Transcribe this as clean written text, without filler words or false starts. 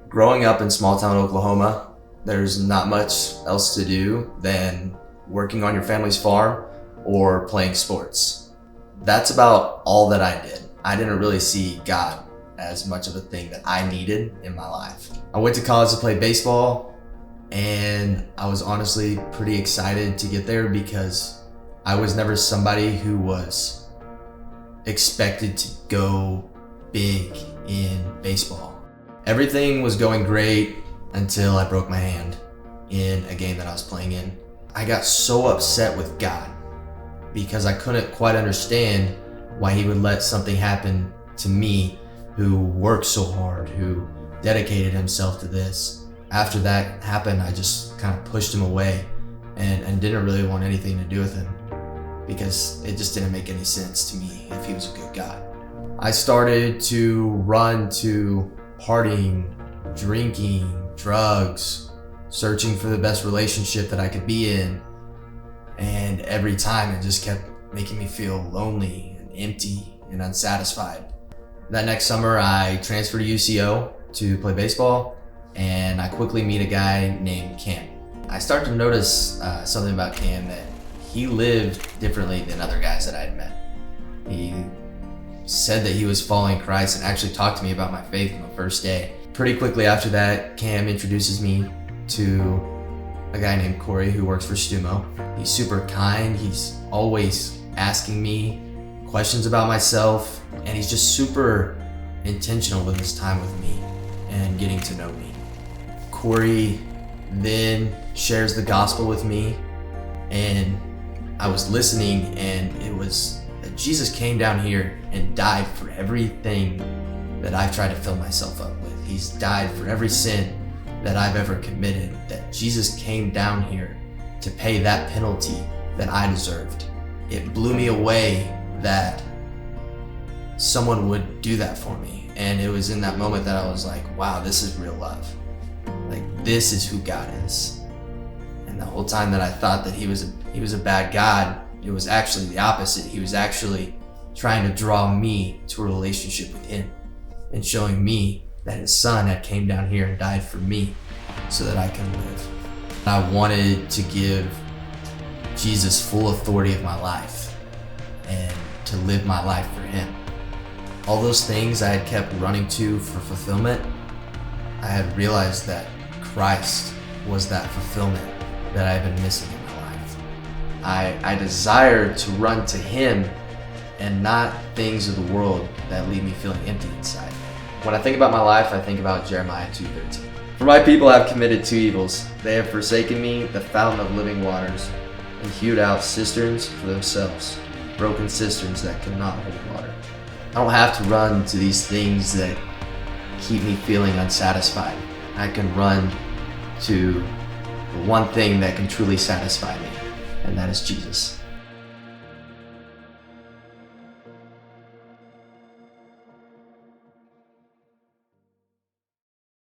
Growing up in small town Oklahoma, there's not much else to do than working on your family's farm or playing sports. That's about all that I did. I didn't really see God as much of a thing that I needed in my life. I went to college to play baseball, and I was honestly pretty excited to get there because I was never somebody who was expected to go big in baseball. Everything was going great until I broke my hand in a game that I was playing in. I got so upset with God because I couldn't quite understand why he would let something happen to me who worked so hard, who dedicated himself to this. After that happened, I just kind of pushed him away and didn't really want anything to do with him because it just didn't make any sense to me if he was a good God. I started to run to partying, drinking, drugs, searching for the best relationship that I could be in. And every time it just kept making me feel lonely and empty and unsatisfied. That next summer, I transferred to UCO to play baseball, and I quickly meet a guy named Cam. I started to notice something about Cam, that he lived differently than other guys that I'd met. He said that he was following Christ and actually talked to me about my faith on the first day. Pretty quickly after that, Cam introduces me to a guy named Corey who works for Stumo. He's super kind. He's always asking me questions about myself, and he's just super intentional with his time with me and getting to know me. Corey then shares the gospel with me, and I was listening, and it was that Jesus came down here and died for everything that I've tried to fill myself up with. He's died for every sin that I've ever committed, that Jesus came down here to pay that penalty that I deserved. It blew me away that someone would do that for me. And it was in that moment that I was like, wow, this is real love. Like, this is who God is. And the whole time that I thought that he was a bad God, it was actually the opposite. He was actually trying to draw me to a relationship with him and showing me that his son had came down here and died for me so that I can live. I wanted to give Jesus full authority of my life and to live my life for him. All those things I had kept running to for fulfillment, I had realized that Christ was that fulfillment that I've been missing in my life. I desired to run to him and not things of the world that leave me feeling empty inside. When I think about my life, I think about Jeremiah 2:13. For my people have committed two evils. They have forsaken me, the fountain of living waters, and hewed out cisterns for themselves, broken cisterns that cannot hold water. I don't have to run to these things that keep me feeling unsatisfied. I can run to the one thing that can truly satisfy me, and that is Jesus.